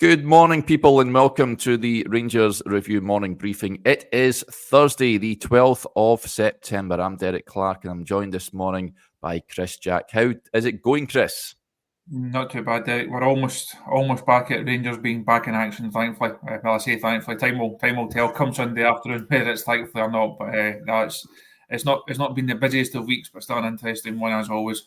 Good morning, people, and welcome to the Rangers Review Morning Briefing. It is Thursday, the 12th of September. I'm Derek Clark, and I'm joined this morning by Chris Jack. How is it going, Chris? Not too bad, Derek. We're almost back at Rangers being back in action, thankfully. Well, I say thankfully. Time will tell come Sunday afternoon whether it's thankfully or not. But no, it's not been the busiest of weeks, but still an interesting one as always.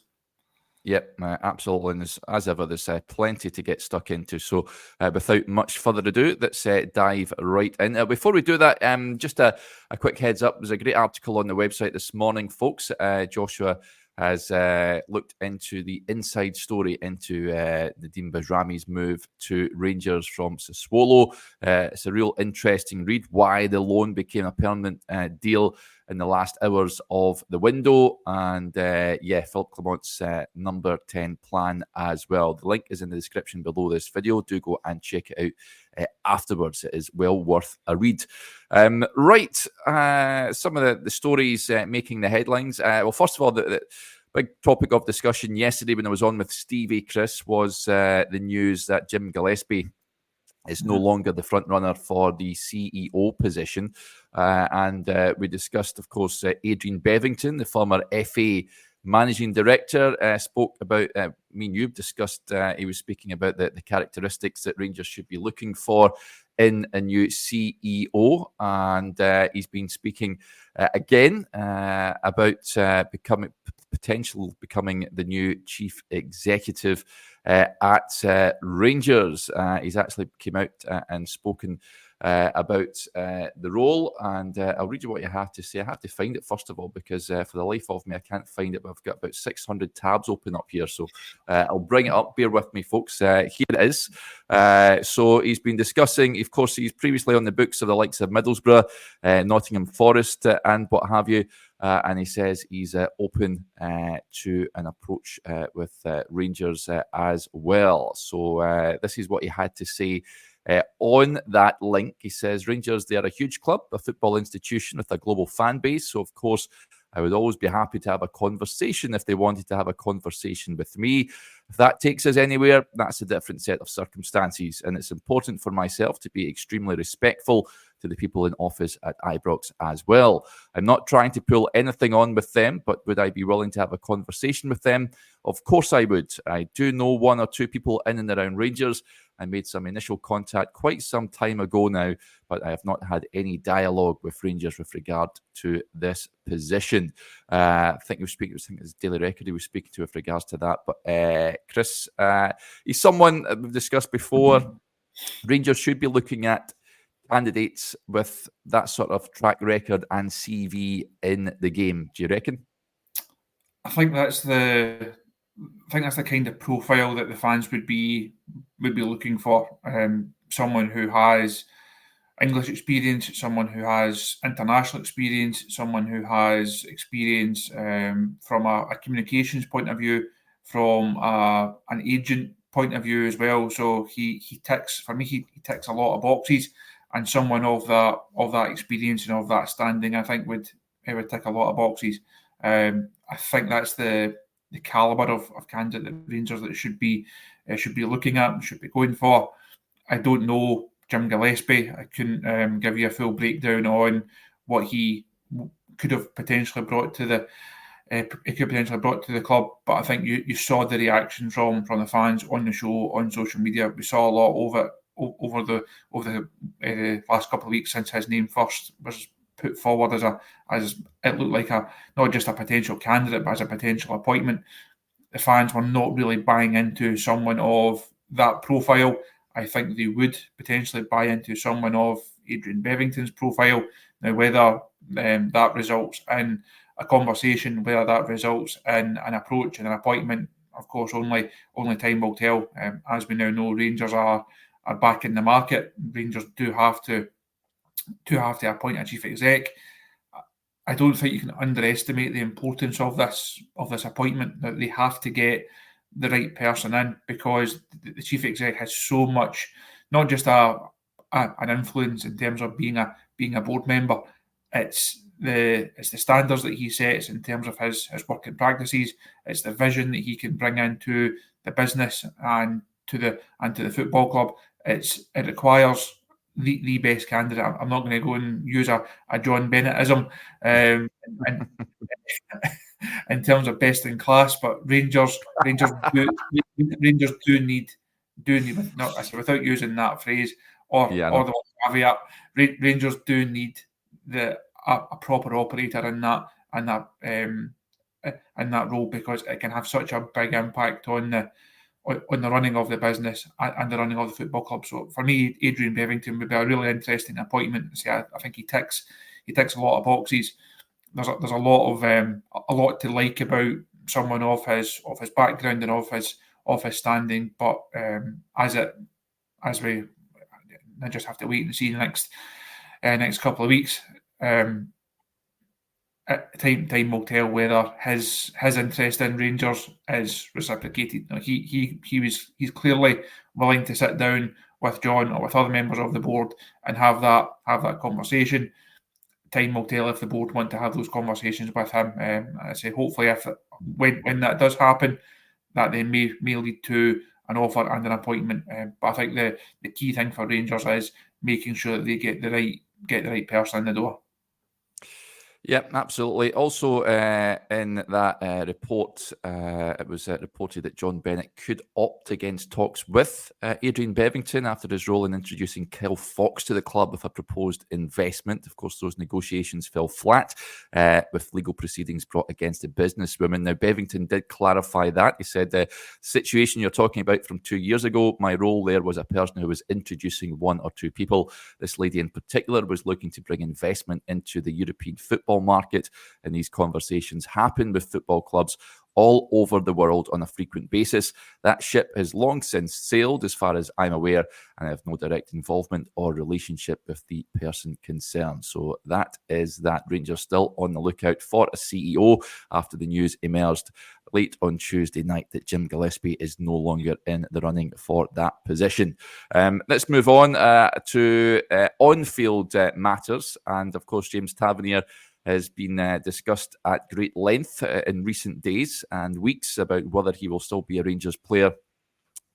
Yep, absolutely. And as ever, there's plenty to get stuck into. So without much further ado, let's dive right in. Before we do that, just a quick heads up. There's a great article on the website this morning, folks. Joshua has looked into the inside story into Nadeem Bajrami's move to Rangers from Sassuolo. It's a real interesting read, why the loan became a permanent deal in the last hours of the window, and Philip Clement's number 10 plan as well. The link is in the description below this video. Do go and check it out afterwards. It is well worth a read. Some of the stories making the headlines. Well, first of all, the big topic of discussion yesterday when I was on with Stevie, Chris, was the news that Jim Gillespie is no longer the front runner for the CEO position. And we discussed, of course, Adrian Bevington, the former FA managing director, spoke about, me and you've discussed, he was speaking about the characteristics that Rangers should be looking for in a new CEO. And he's been speaking again about becoming the new chief executive at Rangers. He's actually came out and spoken about the role, and I'll read you what you have to say. I have to find it first of all, because for the life of me I can't find it, but I've got about 600 tabs open up here, so I'll bring it up. Bear with me, folks. Here it is. So he's been discussing, of course, he's previously on the books of the likes of Middlesbrough, Nottingham Forest, and what have you. And he says he's open to an approach with Rangers as well. So this is what he had to say on that link. He says, Rangers, they are a huge club, a football institution with a global fan base. So, of course, I would always be happy to have a conversation if they wanted to have a conversation with me. If that takes us anywhere, that's a different set of circumstances. And it's important for myself to be extremely respectful to the people in office at Ibrox as well. I'm not trying to pull anything on with them, but would I be willing to have a conversation with them? Of course I would. I do know one or two people in and around Rangers. I made some initial contact quite some time ago now, but I have not had any dialogue with Rangers with regard to this position. I think he was speaking, I think it's Daily Record he was speaking to with regards to that. But Chris, he's someone we've discussed before. Rangers should be looking at candidates with that sort of track record and CV in the game. Do you reckon? I think that's the kind of profile that the fans would be looking for. Someone who has English experience, someone who has international experience, someone who has experience from a communications point of view, from an agent point of view as well. So he ticks, for me, he ticks a lot of boxes, and someone of that experience and of that standing, I think would tick a lot of boxes. I think that's the calibre of candidate that Rangers that should be looking at, should be going for. I don't know Jim Gillespie. I couldn't give you a full breakdown on what he could have potentially brought to the club, but I think you saw the reaction from the fans on the show, on social media. We saw a lot of it over the last couple of weeks since his name first was put forward as it looked like not just a potential candidate, but as a potential appointment. The fans were not really buying into someone of that profile. I think they would potentially buy into someone of Adrian Bevington's profile. Now, whether that results in a conversation, whether that results in an approach and an appointment, of course, only time will tell. As we now know, Rangers are back in the market. Rangers do have to appoint a chief exec. I don't think you can underestimate the importance of this appointment, that they have to get the right person in, because the chief exec has so much, not just an influence in terms of being a board member. It's the standards that he sets in terms of his working practices. It's the vision that he can bring into the business, and to the football club. It requires the best candidate. I'm not going to go and use a John Bennettism and in terms of best in class, but Rangers do need not, I say, without using that phrase or the caveat, Rangers do need a proper operator in that role, because it can have such a big impact on the running of the business and the running of the football club. So for me, Adrian Bevington would be a really interesting appointment. See, I think he ticks a lot of boxes. There's a lot to like about someone of his background and of his standing. But as we just have to wait and see the next couple of weeks. Time will tell whether his interest in Rangers is reciprocated. He's clearly willing to sit down with John or with other members of the board and have that conversation. Time will tell if the board want to have those conversations with him. I say, hopefully, when that does happen, that then may lead to an offer and an appointment. But I think the key thing for Rangers is making sure that they get the right person in the door. Yep, absolutely. Also, in that report, it was reported that John Bennett could opt against talks with Adrian Bevington after his role in introducing Kyle Fox to the club with a proposed investment. Of course, those negotiations fell flat with legal proceedings brought against the businesswoman. Now, Bevington did clarify that. He said, the situation you're talking about from 2 years ago, my role there was a person who was introducing one or two people. This lady in particular was looking to bring investment into the European football market, and these conversations happen with football clubs all over the world on a frequent basis. That ship has long since sailed, as far as I'm aware, and I have no direct involvement or relationship with the person concerned. So that is that. Rangers still on the lookout for a CEO after the news emerged late on Tuesday night that Jim Gillespie is no longer in the running for that position. Let's move on to on-field matters. And of course, James Tavernier has been discussed at great length in recent days and weeks about whether he will still be a Rangers player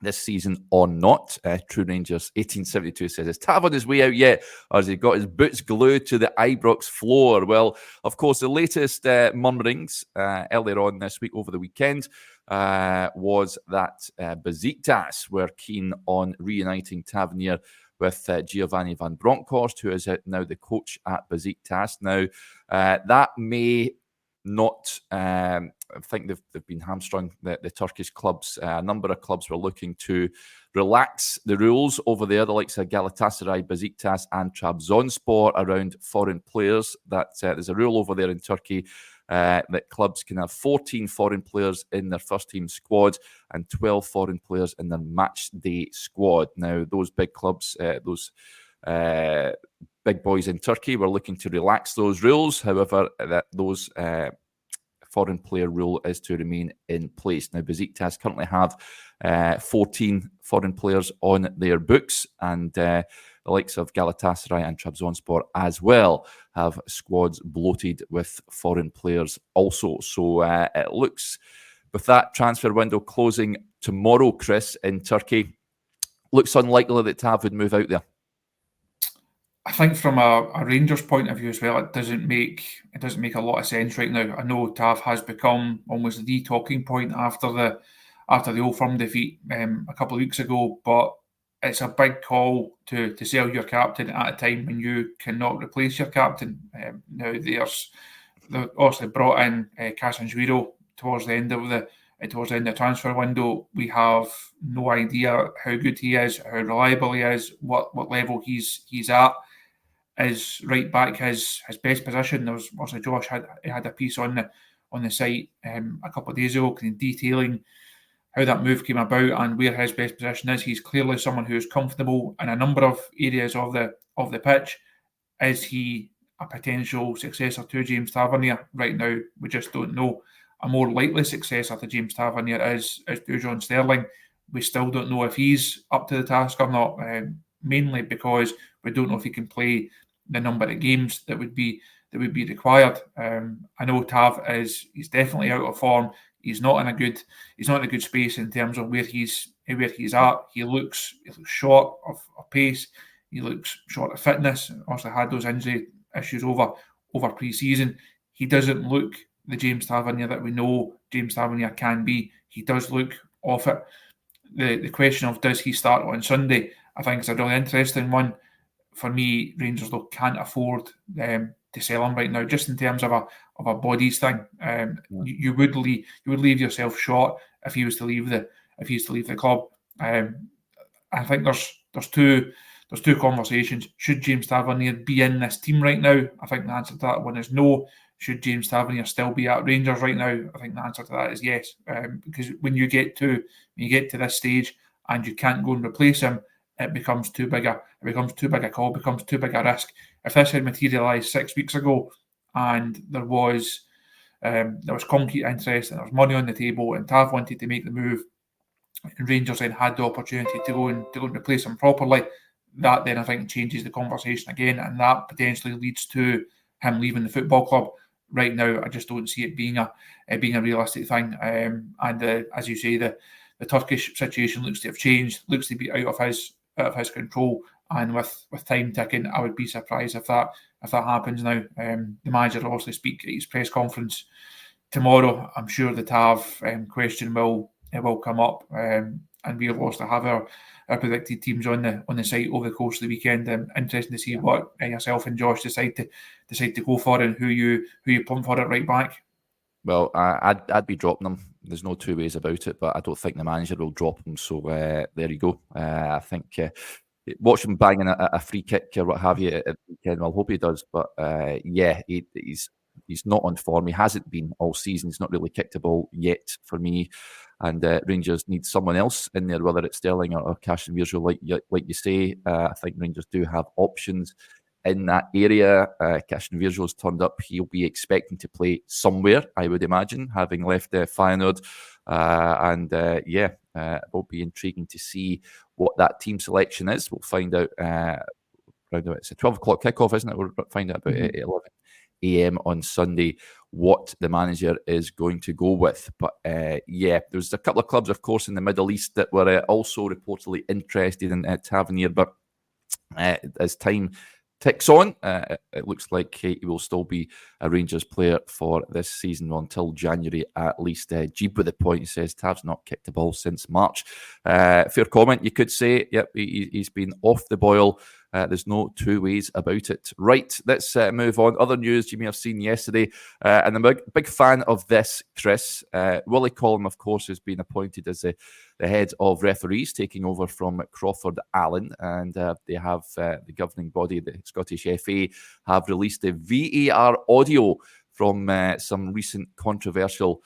this season or not. True Rangers 1872 says, is Tav on his way out yet, or has he got his boots glued to the Ibrox floor? Well, of course, the latest murmurings earlier on this week, over the weekend, was that Besiktas were keen on reuniting Tavernier with Giovanni van Bronckhorst, who is now the coach at Besiktas. Now, that may not, I think they've been hamstrung, the Turkish clubs. A number of clubs were looking to relax the rules over there, the likes of Galatasaray, Besiktas and Trabzonspor, around foreign players. That there's a rule over there in Turkey that clubs can have 14 foreign players in their first team squad and 12 foreign players in their match day squad. Now, those big clubs, those big boys in Turkey were looking to relax those rules. However, those foreign player rule is to remain in place. Now, Besiktas currently have 14 foreign players on their books, and the likes of Galatasaray and Trabzonspor as well have squads bloated with foreign players also. So it looks, with that transfer window closing tomorrow, Chris, in Turkey, looks unlikely that Tav would move out there. I think from a Rangers point of view as well, it doesn't make a lot of sense right now. I know Tav has become almost the talking point after the Old Firm defeat a couple of weeks ago, but it's a big call to sell your captain at a time when you cannot replace your captain. Now they obviously brought in Casemiro towards the end of the transfer window. We have no idea how good he is, how reliable he is, what level he's at. Is right back his best position. There was also Josh had a piece on the site a couple of days ago, detailing how that move came about and where his best position is. He's clearly someone who is comfortable in a number of areas of the pitch. Is he a potential successor to James Tavernier? Right now, we just don't know. A more likely successor to James Tavernier is Dujon Sterling. We still don't know if he's up to the task or not, mainly because we don't know if he can play the number of games that would be required. I know Tav he's definitely out of form. he's not in a good space in terms of where he's at. He looks short of pace. He looks short of fitness. Also had those injury issues over pre-season. He doesn't look the James Tavernier that we know James Tavernier can be. He does look off it. The question of does he start on Sunday, I think is a really interesting one. For me, Rangers though can't afford to sell him right now, just in terms of a bodies thing. You would leave yourself short if he was to leave the club. I think there's two conversations. Should James Tavernier be in this team right now? I think the answer to that one is no. Should James Tavernier still be at Rangers right now? I think the answer to that is yes. Because when you get to this stage and you can't go and replace him, it becomes too big a call, becomes too big a risk. If this had materialised 6 weeks ago and there was concrete interest and there was money on the table and Tav wanted to make the move and Rangers then had the opportunity to go and replace him properly, that then I think changes the conversation again, and that potentially leads to him leaving the football club. Right now, I just don't see it being a realistic thing. As you say, the Turkish situation looks to have changed, looks to be out of his control, and with time ticking, I would be surprised if that happens now. The manager will obviously speak at his press conference tomorrow. I'm sure the TAV question will come up, and we'll also have our predicted teams on the site over the course of the weekend. Interesting to see what yourself and Josh decide to go for and who you pump for it right back. Well, I'd be dropping them. There's no two ways about it, but I don't think the manager will drop them. So there you go. I think watch him banging a free kick or what have you at the weekend. I'll hope he does. But he's not on form. He hasn't been all season. He's not really kicked a ball yet for me. And Rangers need someone else in there, whether it's Sterling or Cashin Virgil, like you say. I think Rangers do have options in that area. Cashin Virgil's turned up. He'll be expecting to play somewhere, I would imagine, having left Feyenoord. It will be intriguing to see what that team selection is. We'll find out. It's a 12 o'clock kickoff, isn't it? We'll find out about 11 a.m. on Sunday what the manager is going to go with. But there's a couple of clubs, of course, in the Middle East that were also reportedly interested in Tavernier, but as time ticks on, it looks like he will still be a Rangers player for this season until January at least. Jeeb with the point, he says Tav's not kicked the ball since March. Fair comment, you could say. Yep, he's been off the boil. There's no two ways about it. Right, let's move on. Other news you may have seen yesterday, and I'm a big fan of this, Chris. Willie Collum, of course, has been appointed as the head of referees, taking over from Crawford Allen, and they have the governing body, the Scottish FA, have released a VAR audio from some recent controversial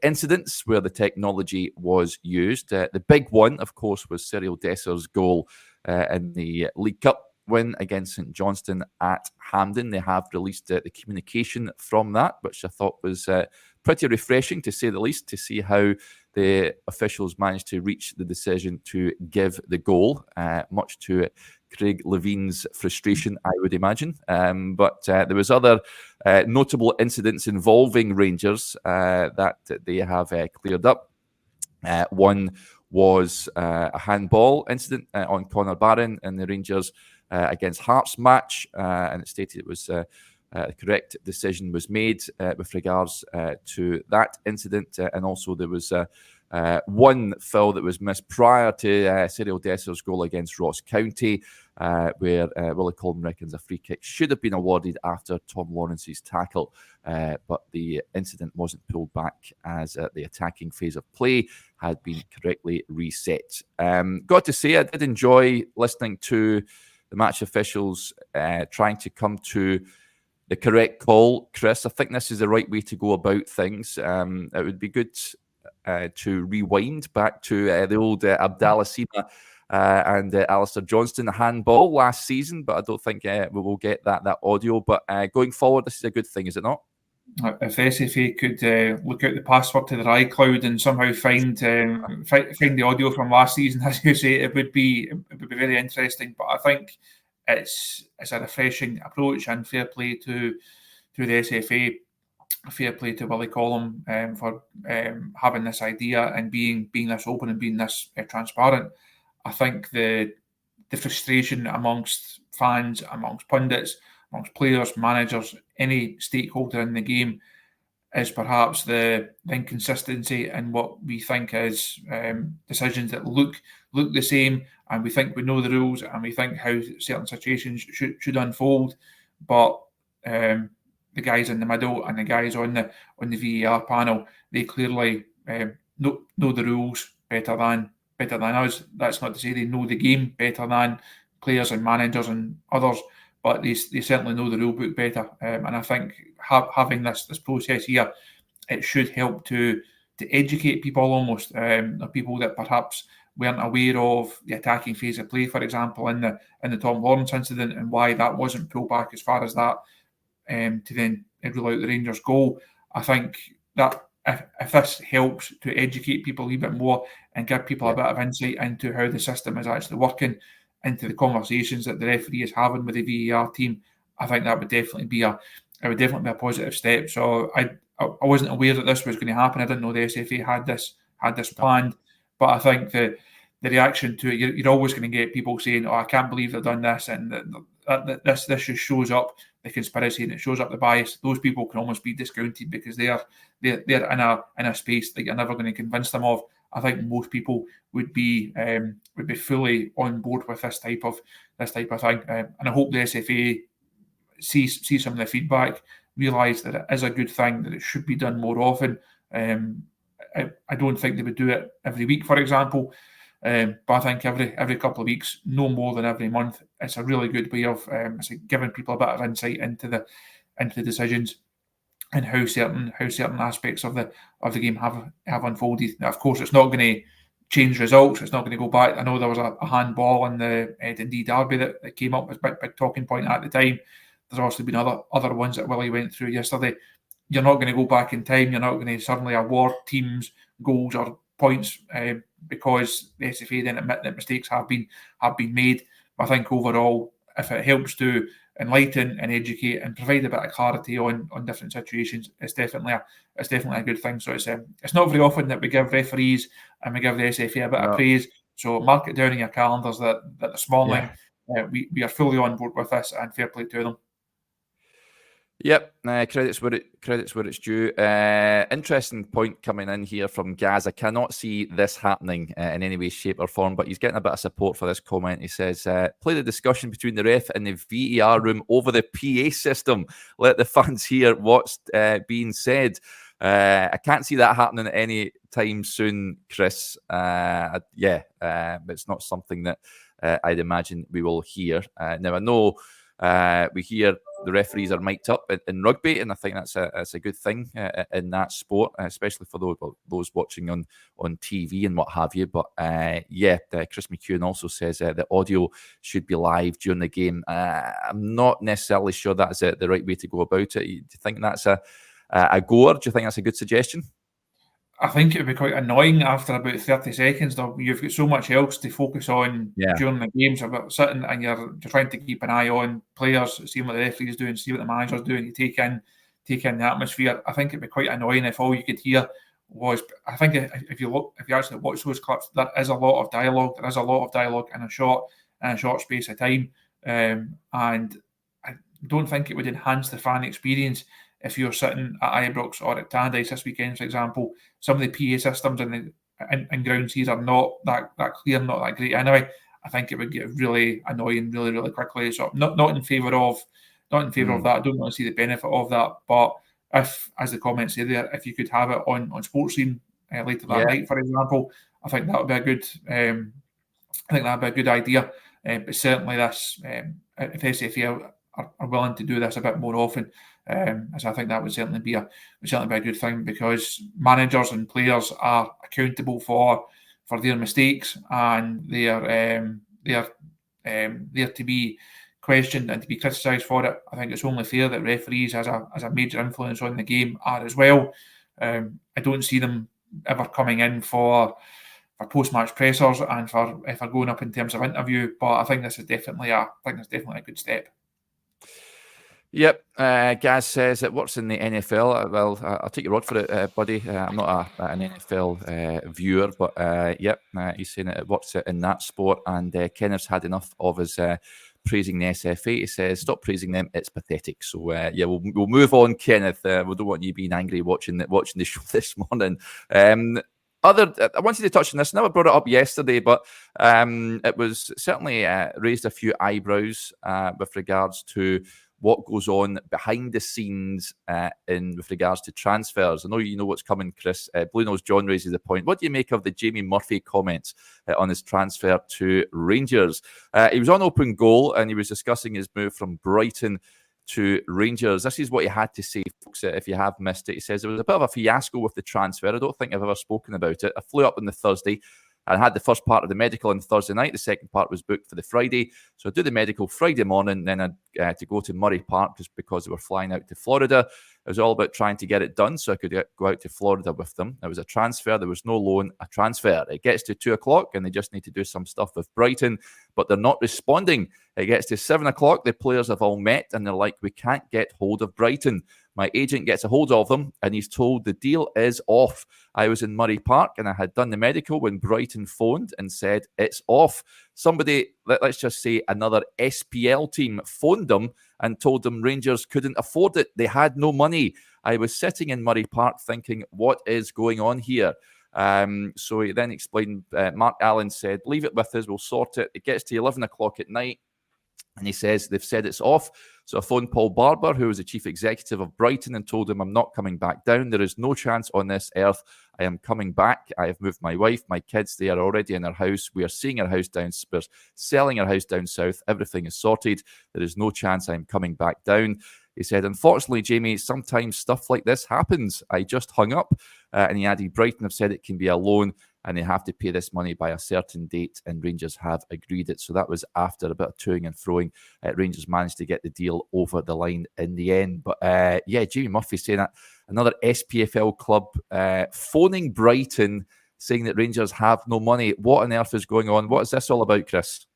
incidents where the technology was used. The big one, of course, was Cyril Desser's goal in the League Cup win against St Johnstone at Hampden. They have released the communication from that, which I thought was pretty refreshing, to say the least, to see how the officials managed to reach the decision to give the goal, much to Craig Levine's frustration, I would imagine. But there was other notable incidents involving Rangers that they have cleared up. One was a handball incident on Conor Barron in the Rangers against Hearts match, and it stated it was the correct decision was made with regards to that incident, and also there was one foul that was missed prior to Cyril Desser's goal against Ross County, where Willie Collum reckons a free kick should have been awarded after Tom Lawrence's tackle, but the incident wasn't pulled back as the attacking phase of play had been correctly reset. Got to say, I did enjoy listening to the match officials trying to come to the correct call, Chris. I think this is the right way to go about things. It would be good to rewind back to the old Abdallah Sima and Alistair Johnston handball last season, but I don't think we will get that audio. But going forward, this is a good thing, is it not? If SFA could look out the password to their iCloud and somehow find the audio from last season, as you say, it would be very interesting. But I think it's a refreshing approach, and fair play to the SFA fair play to Willie Collum for having this idea and being this open and being this transparent. I think the frustration amongst fans, amongst pundits, amongst players, managers, any stakeholder in the game is perhaps the inconsistency in what we think is decisions that look the same, and we think we know the rules, and we think how certain situations should unfold, but the guys in the middle and the guys on the VAR panel, they clearly know the rules better than us. That's not to say they know the game better than players and managers and others, but they certainly know the rule book better. And I think having this process here, it should help to educate people almost, people that perhaps weren't aware of the attacking phase of play, for example, in the Tom Lawrence incident, and why that wasn't pulled back as far as that to then rule out the Rangers goal. I think that if this helps to educate people a little bit more and give people a bit of insight into how the system is actually working, into the conversations that the referee is having with the VAR team, I think that would definitely be a positive step. So I wasn't aware that this was going to happen. I didn't know the SFA had this planned, but I think the reaction to it, you're always going to get people saying, "Oh, I can't believe they've done this," and this just shows up the conspiracy and it shows up the bias. Those people can almost be discounted because they're in a space that you're never going to convince them of. I think most people would be fully on board with this type of thing, and I hope the SFA see some of the feedback, realise that it is a good thing, that it should be done more often. I don't think they would do it every week, for example, but I think every couple of weeks, no more than every month. It's a really good way of giving people a bit of insight into the decisions and how certain aspects of the game have unfolded. Now, of course, it's not going to change results. It's not going to go back. I know there was a handball in the Dundee derby that came up as a big talking point at the time. There's also been other ones that Willie went through yesterday. You're not going to go back in time. You're not going to suddenly award teams goals or points because the SFA then admit that mistakes have been made. But I think overall, if it helps to enlighten and educate and provide a bit of clarity on different situations, it's definitely a good thing. So it's not very often that we give referees and we give the SFA a bit of praise. So mark it down in your calendars that this morning we are fully on board with this, and fair play to them. Yep, credits where it's due. Interesting point coming in here from Gaz. I cannot see this happening in any way, shape, or form, but he's getting a bit of support for this comment. He says, "Play the discussion between the ref and the VAR room over the PA system. Let the fans hear what's being said." I can't see that happening any time soon, Chris. It's not something that I'd imagine we will hear. Now I know. We hear the referees are mic'd up in rugby, and I think that's a good thing in that sport, especially for those watching on TV and what have you. But Chris McEwen also says the audio should be live during the game. I'm not necessarily sure that's the right way to go about it. Do you think that's a goer? Do you think that's a good suggestion? I think it would be quite annoying after about 30 seconds. Though you've got so much else to focus on during the games. About sitting and you're trying to keep an eye on players, seeing what the referee is doing, see what the manager's doing. You take in the atmosphere. I think it'd be quite annoying if all you could hear was. I think if you actually watch those clips, there is a lot of dialogue. There is a lot of dialogue in a short space of time, and I don't think it would enhance the fan experience. If you're sitting at Ibrox or at Tannadice this weekend, for example, some of the PA systems in grounds here are not that clear, not that great anyway. I think it would get really annoying really, really quickly. So not in favour of that. I don't want to see the benefit of that. But if, as the comments say there, if you could have it on Sportscene later that night, for example, I think that would be a good. I think that'd be a good idea. But certainly, this if SFA are willing to do this a bit more often. So I think that would certainly be a good thing, because managers and players are accountable for their mistakes, and they are there to be questioned and to be criticised for it. I think it's only fair that referees, as a major influence on the game, are as well. I don't see them ever coming in for post-match pressers and for going up in terms of interview, but I think this is definitely a good step. Yep, Gaz says it works in the NFL. Well, I'll take your word for it, buddy. I'm not an NFL viewer, but yep, he's saying it works in that sport. And Kenneth's had enough of his praising the SFA. He says, "Stop praising them; it's pathetic." So yeah, we'll move on, Kenneth. We don't want you being angry watching the show this morning. I wanted to touch on this. I never brought it up yesterday, but it was certainly raised a few eyebrows with regards to what goes on behind the scenes with regards to transfers. I know you know what's coming, Chris. Blue Nose John raises the point. What do you make of the Jamie Murphy comments on his transfer to Rangers? He was on open goal and he was discussing his move from Brighton to Rangers. This is what he had to say, folks, if you have missed it. He says, "There was a bit of a fiasco with the transfer. I don't think I've ever spoken about it. I flew up on the Thursday. I had the first part of the medical on Thursday night. The second part was booked for the Friday. So I do the medical Friday morning. Then I had to go to Murray Park just because they were flying out to Florida. It was all about trying to get it done so I could go out to Florida with them. It was a transfer. There was no loan, a transfer. It gets to 2 o'clock and they just need to do some stuff with Brighton, but they're not responding. It gets to 7 o'clock. The players have all met and they're like, we can't get hold of Brighton. My agent gets a hold of them and he's told the deal is off. I was in Murray Park and I had done the medical when Brighton phoned and said it's off. Somebody, let's just say another SPL team, phoned them and told them Rangers couldn't afford it. They had no money. I was sitting in Murray Park thinking, what is going on here? So he then explained, Mark Allen said, leave it with us, we'll sort it. It gets to 11 o'clock at night. And he says they've said it's off. So I phoned Paul Barber, who was the chief executive of Brighton, and told him I'm not coming back down. There is no chance on this earth I am coming back. I have moved my wife, my kids. They are already in our house. We are seeing our house down. We're selling our house down south. Everything is sorted. There is no chance I'm coming back down. He said, unfortunately, Jamie, sometimes stuff like this happens. I just hung up. And he added, Brighton have said it can be a loan and they have to pay this money by a certain date, and Rangers have agreed it. So that was after a bit of toing and froing. Rangers managed to get the deal over the line in the end. But yeah, Jamie Murphy saying that another SPFL club phoning Brighton, saying that Rangers have no money. What on earth is going on? What is this all about, Chris?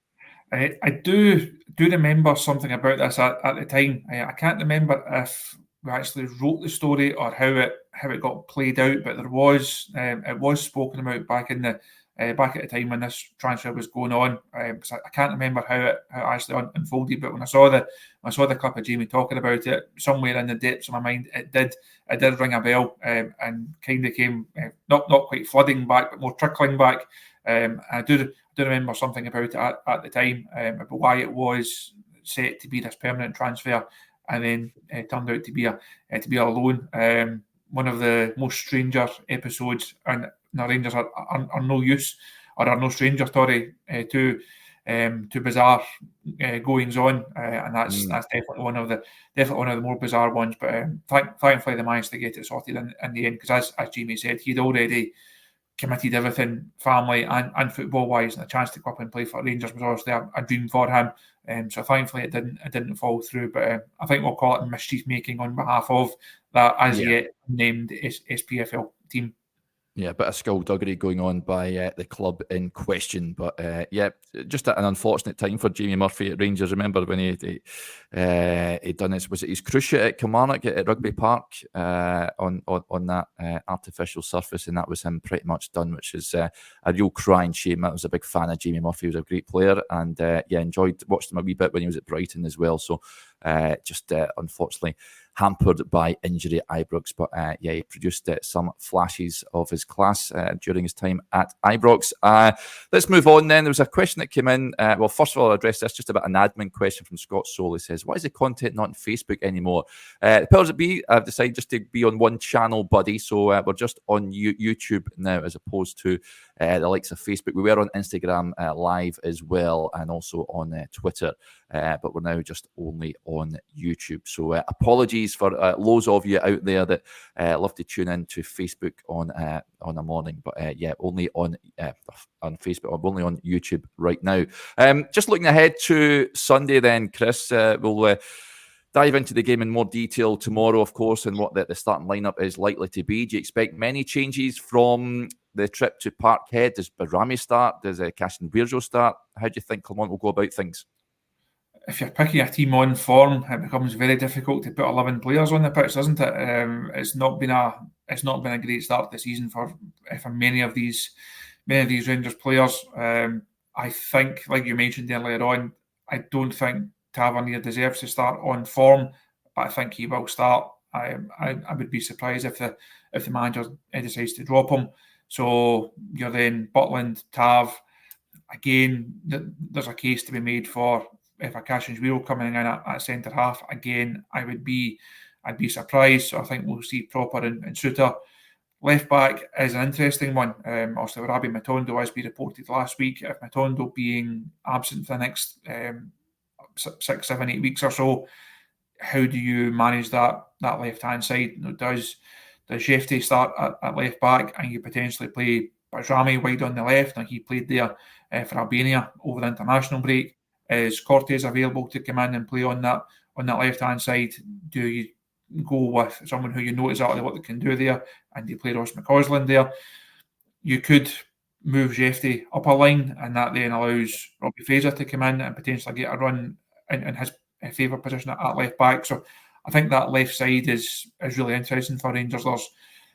I do remember something about this at the time. I can't remember if we actually wrote the story or how it got played out, but there was it was spoken about back at the time when this transfer was going on. Because I can't remember how it actually unfolded, but when I saw the clip of Jamie talking about it, somewhere in the depths of my mind, it did ring a bell, and kind of came not quite flooding back, but more trickling back. I do remember something about it at the time, about why it was set to be this permanent transfer, and then it turned out to be a loan. One of the most stranger episodes, and the Rangers are no use or are no stranger, to bizarre goings on, and that's definitely one of the more bizarre ones. But thankfully they managed to get it sorted in the end, because as Jamie said, he'd already committed everything, family and football wise, and a chance to go up and play for Rangers was obviously a dream for him. So thankfully it didn't fall through. But I think we'll call it mischief making on behalf of that as yet named SPFL team. Yeah, a bit of skullduggery going on by the club in question. But yeah, just an unfortunate time for Jamie Murphy at Rangers. Remember when he done his, was it his cruciate at Kilmarnock at Rugby Park on that artificial surface, and that was him pretty much done, which is a real crying shame. I was a big fan of Jamie Murphy. He was a great player, and yeah, watched him a wee bit when he was at Brighton as well. So just unfortunately hampered by injury at Ibrox, but yeah, he produced some flashes of his class during his time at Ibrox. Let's move on then. There was a question that came in. Well, first of all, I'll address this just about an admin question from Scott Soul. He says, why is the content not on Facebook anymore? The powers that be, I've decided just to be on one channel, buddy, so we're just on YouTube now as opposed to the likes of Facebook. We were on Instagram live as well, and also on Twitter, but we're now just only on YouTube. So apologies for loads of you out there that love to tune in to Facebook on a morning, but yeah, only on Facebook. I'm only on YouTube right now. Just looking ahead to Sunday, then, Chris, we'll dive into the game in more detail tomorrow, of course, and what the starting lineup is likely to be. Do you expect many changes from the trip to Parkhead? Does Rami start? Does Caston Virgil start? How do you think Clement will go about things? if you're picking a team on form, it becomes very difficult to put 11 players on the pitch, doesn't it? It's not been a great start to the season for many of these Rangers players. I think, like you mentioned earlier on, I don't think Tavernier deserves to start on form, but I think he will start. I would be surprised if the manager decides to drop him. So you're then Butland, Tav. Again, there's a case to be made for if a Cassius coming in at centre half. Again, I'd be surprised. So I think we'll see Proper and Suter. Left back is an interesting one. Also, Rabbi Matondo, as we reported last week, if Matondo being absent for the next 6, 7, 8 weeks or so, how do you manage that left-hand side? Does Jefte start at left back and you potentially play Bajrami wide on the left? Now, he played there for Albania over the international break. Is Cortés available to come in and play on that left-hand side? Do you go with someone who you know exactly what they can do there, and you play Ross McCausland there? You could move Jefte up a line, and that then allows Robbie Fraser to come in and potentially get a run in his favourite position at left back. So I think that left side is really interesting for Rangers. There's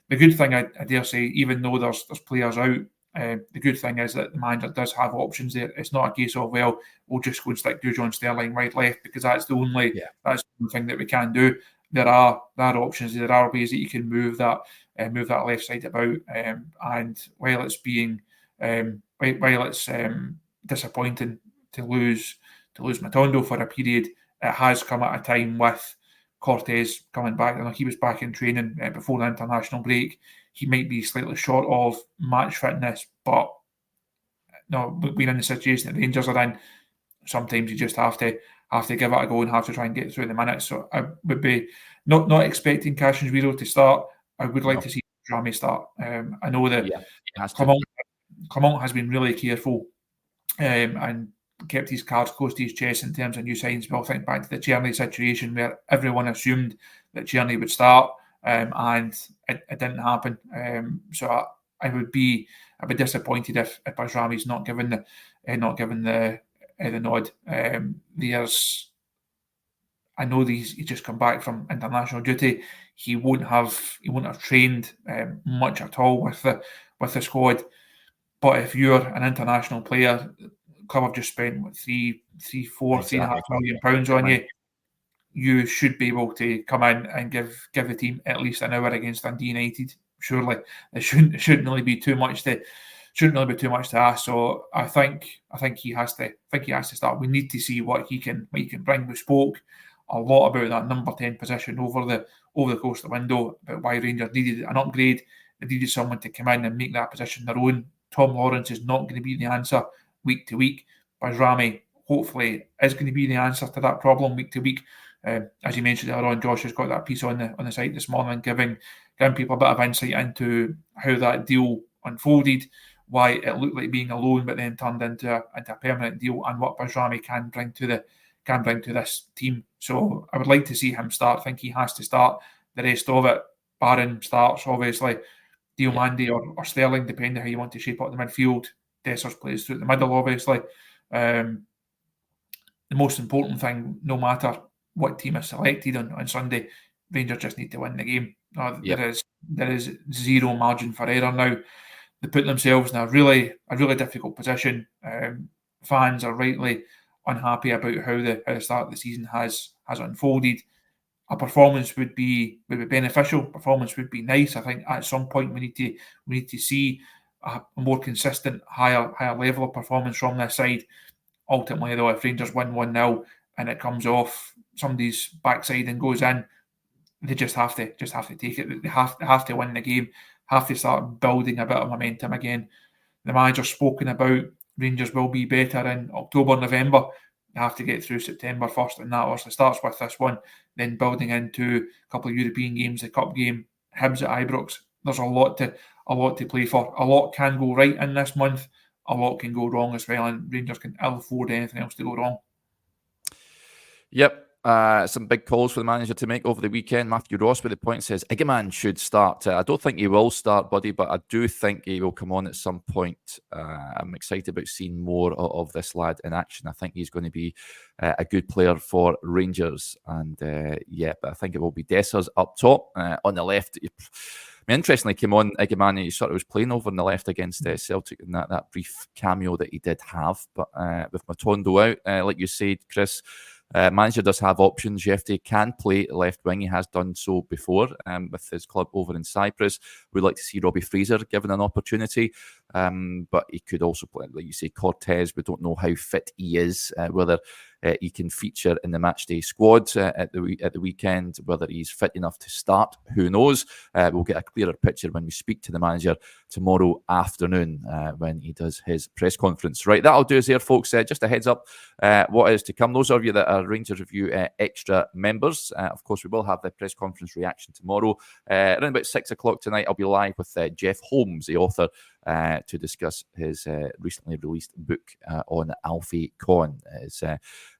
the good thing, I dare say, even though there's players out, the good thing is that the manager does have options there. It's not a case of, well, we'll just go and stick to John Sterling right left, because that's the only thing that we can do. There are options. There are ways that you can move that left side about. And while it's disappointing to lose Matondo for a period, it has come at a time with Cortés coming back. I know he was back in training before the international break. He might be slightly short of match fitness, but no, being in the situation that Rangers are in, sometimes you just have to give it a go and have to try and get through the minutes. So I would be not expecting Cassius to start. I would like to see Rami start. I know that Clement has been really careful and kept his cards close to his chest in terms of new signs. But I'll think back to the Tierney situation where everyone assumed that Tierney would start, and it didn't happen. So I would be disappointed if Bajrami's not given the nod. I know he's just come back from international duty. He won't have trained much at all with the squad. But if you're an international player, club have just spent £3.5 million on you. You should be able to come in and give the team at least an hour against Dundee United. Surely it shouldn't really be too much to ask. So I think he has to start. We need to see what he can bring. We spoke a lot about that number 10 position over the course of the window, about why Rangers needed an upgrade. They needed someone to come in and make that position their own. Tom Lawrence is not going to be the answer week to week. Bajrami hopefully is going to be the answer to that problem week to week. As you mentioned earlier on, Josh has got that piece on the site this morning, giving people a bit of insight into how that deal unfolded, why it looked like being a loan, but then turned into a permanent deal, and what Bajrami can bring to this team. So I would like to see him start. I think he has to start. The rest of it, Barron starts, obviously. Diomande or Sterling, depending how you want to shape up the midfield. Dessers plays through the middle, obviously. The most important thing, no matter what team is selected on Sunday, Rangers just need to win the game. There is zero margin for error now. They put themselves in a really difficult position. Fans are rightly unhappy about how the start of the season has unfolded. A performance would be beneficial. Performance would be nice. I think at some point we need to see a more consistent, higher level of performance from this side. Ultimately, though, if Rangers win 1-0 and it comes off somebody's backside and goes in, they just have to take it. They have to win the game. Have to start building a bit of momentum again. The manager's spoken about Rangers will be better in October, November. They have to get through September first, and that also starts with this one, then building into a couple of European games, the Cup game, Hibs at Ibrox. There's a lot to play for. A lot can go right in this month. A lot can go wrong as well, and Rangers can ill afford anything else to go wrong. Yep. Some big calls for the manager to make over the weekend. Matthew Ross with the point says Igman should start. I don't think he will start, buddy, but I do think he will come on at some point. I'm excited about seeing more of this lad in action. I think he's going to be a good player for Rangers. And but I think it will be Dessers up top. On the left, interestingly, came on Igman. He sort of was playing over on the left against Celtic in that brief cameo that he did have. But with Matondo out, like you said, Chris, manager does have options. Jefte can play left wing. He has done so before with his club over in Cyprus. We'd like to see Robbie Fraser given an opportunity, but he could also play, like you say, Cortez. We don't know how fit he is, whether he can feature in the matchday squad at the weekend, whether he's fit enough to start. Who knows? We'll get a clearer picture when we speak to the manager tomorrow afternoon when he does his press conference. Right, that'll do us there, folks. Just a heads up what is to come. Those of you that are Rangers Review Extra members, of course, we will have the press conference reaction tomorrow. Around about 6 o'clock tonight, I'll be live with Jeff Holmes, the author, to discuss his recently released book on Alfie Conn. It's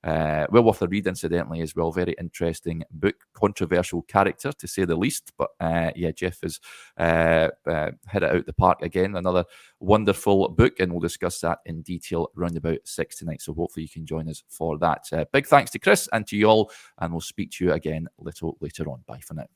well worth a read, incidentally, as well. Very interesting book, controversial character, to say the least. But Jeff has hit it out the park again. Another wonderful book, and we'll discuss that in detail around about 6 tonight. So hopefully you can join us for that. Big thanks to Chris and to you all, and we'll speak to you again a little later on. Bye for now.